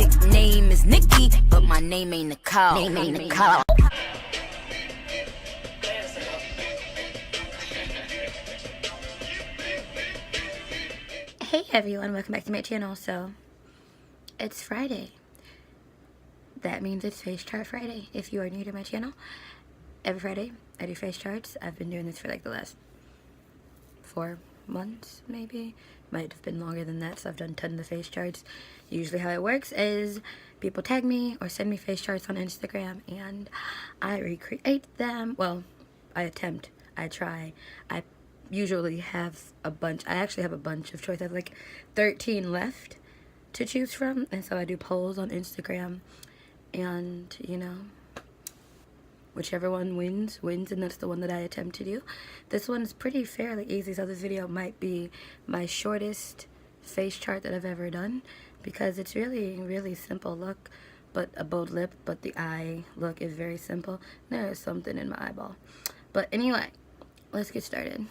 Nickname is Nikki, but my name ain't Nicole. Name ain't Nicole. Hey everyone, welcome back to my channel. So it's Friday. That means it's Face Chart Friday. If you are new to my channel, every Friday I do face charts. I've been doing this for like the last 4 months, maybe. Might have been longer than that, so I've done tons of face charts. Usually how it works is people tag me or send me face charts on Instagram and I recreate them. Well, I attempt, I try. I usually have a bunch. I actually have a bunch of choice. I have like 13 left to choose from, and so I do polls on Instagram, and you know, whichever one wins, and that's the one that I attempt to do. This one's pretty fairly easy, so this video might be my shortest face chart that I've ever done, because it's really simple look, but a bold lip, but the eye look is very simple. There's something in my eyeball. But anyway, let's get started.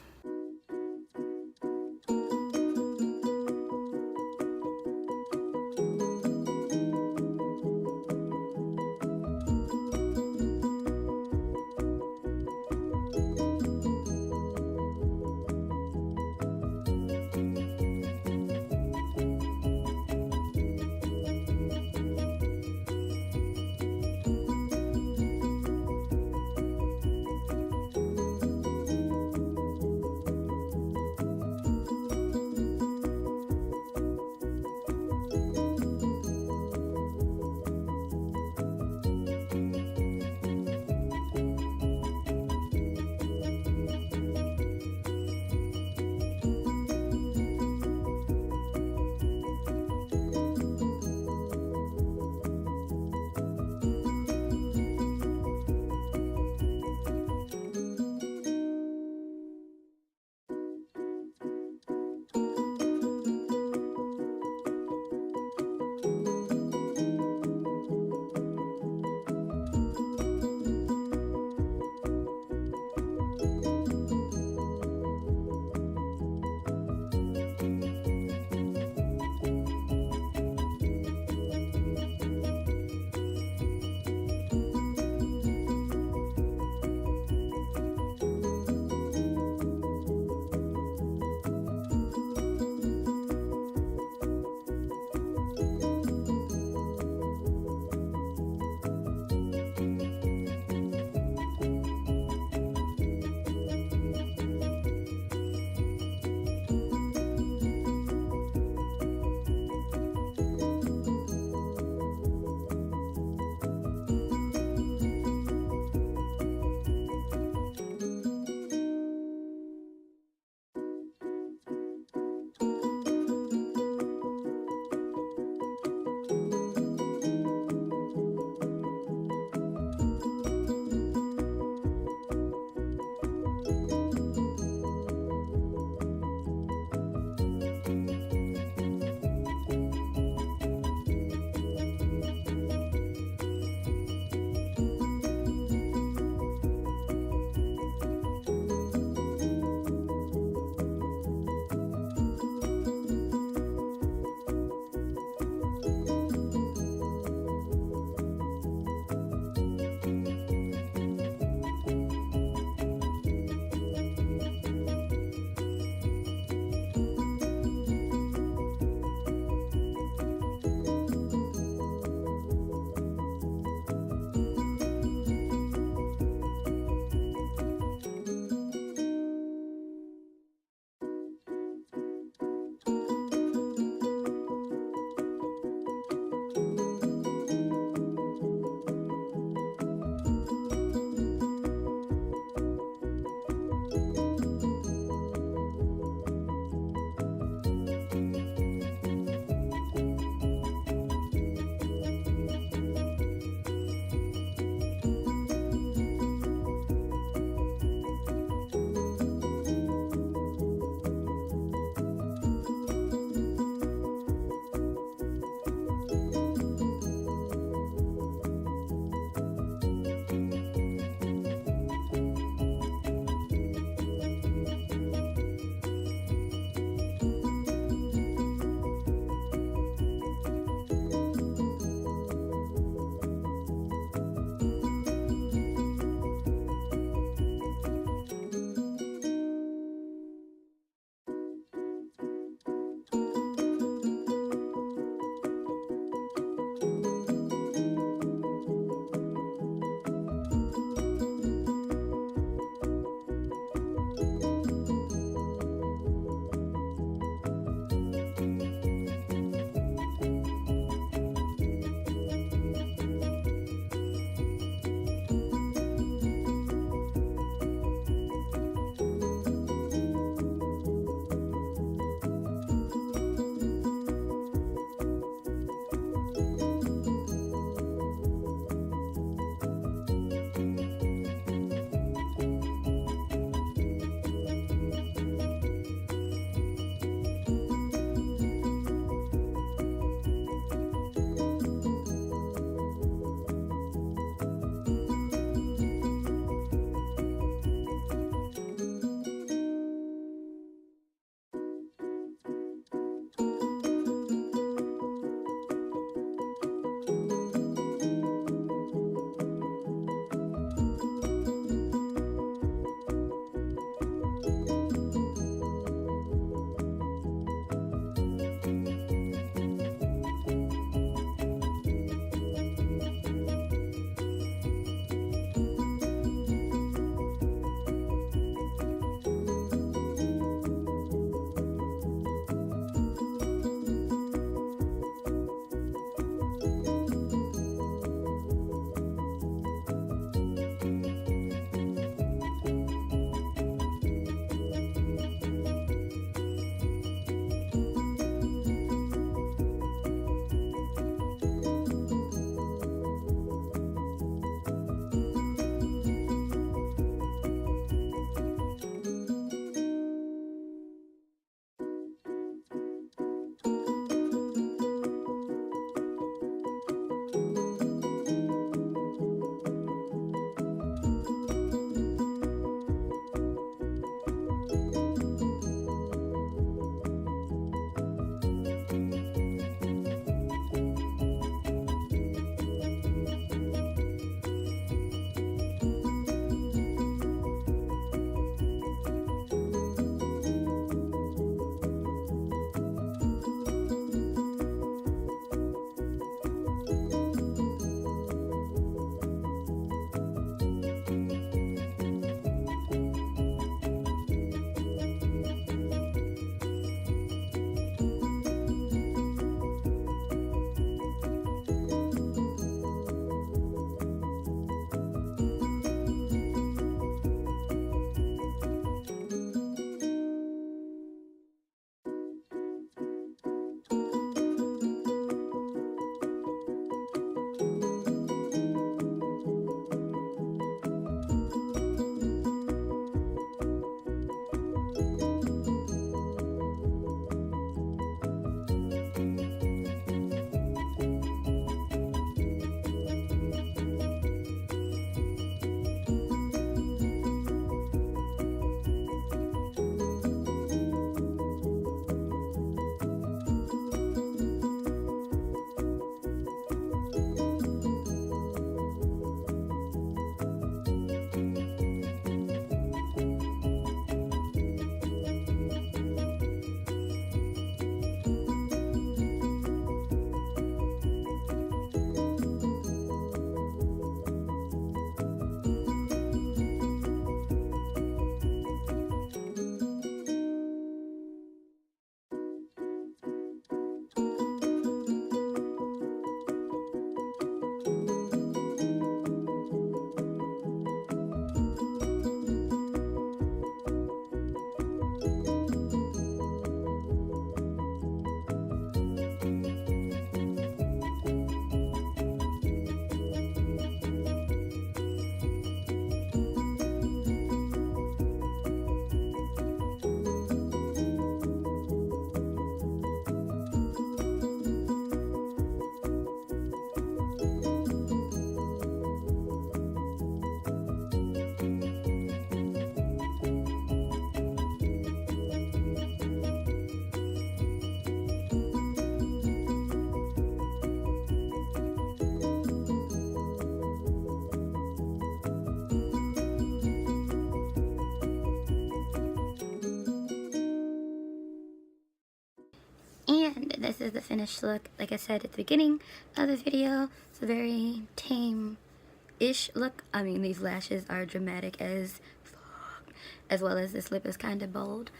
this is the finished look. Like I said at the beginning of the video, it's a very tame-ish look. I mean, these lashes are dramatic as fuck, as well as this lip is kind of bold,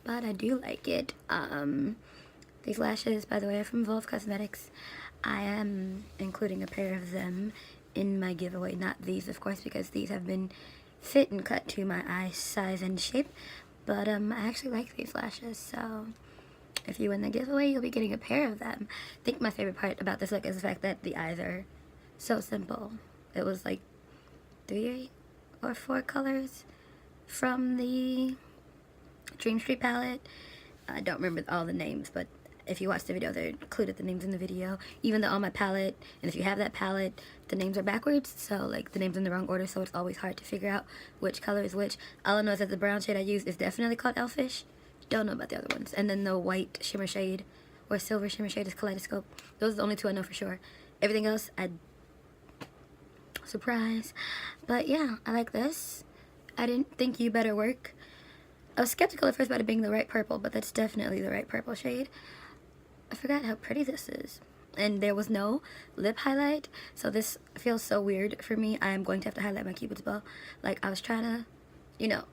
but I do like it. These lashes, by the way, are from e.l.f. Cosmetics. I am including a pair of them in my giveaway. Not these, of course, because these have been fit and cut to my eye size and shape. But I actually like these lashes, so if you win the giveaway, you'll be getting a pair of them. I think my favorite part about this look is the fact that the eyes are so simple. It was like 3 or 4 colors from the Dream Street palette. I don't remember all the names, but if you watch the video, they included the names in the video. Even though on my palette, and if you have that palette, the names are backwards, so like the names in the wrong order, so it's always hard to figure out which color is which. All I know is that the brown shade I use is definitely called e.l.f. Don't know about the other ones. And then the white shimmer shade or silver shimmer shade is Kaleidoscope. Those are the only 2 I know for sure. Everything else, surprise. But yeah, I like this. I didn't think You Better Work. I was skeptical at first about it being the right purple, but that's definitely the right purple shade. I forgot how pretty this is. And there was no lip highlight, so this feels so weird for me. I am going to have to highlight my Cupid's bow. Like, I was trying to, you know,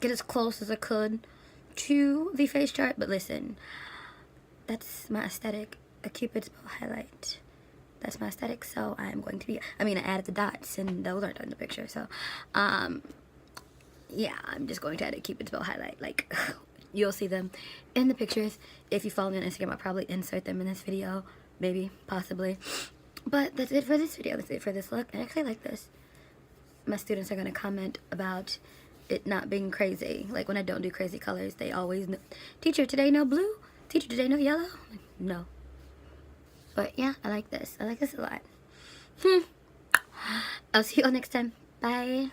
get as close as I could to the face chart, but listen, that's my aesthetic, a Cupid's bow highlight. That's my aesthetic, so I'm going to be, I mean, I added the dots, and those aren't in the picture, so, yeah, I'm just going to add a Cupid's bow highlight, like, you'll see them in the pictures. If you follow me on Instagram, I'll probably insert them in this video. Maybe, possibly. But that's it for this video. That's it for this look. I actually like this. My students are going to comment about it not being crazy. Like when I don't do crazy colors, they always know, teacher, today no blue? Teacher, today no yellow? No. But yeah, I like this. I like this a lot. I'll see you all next time. Bye.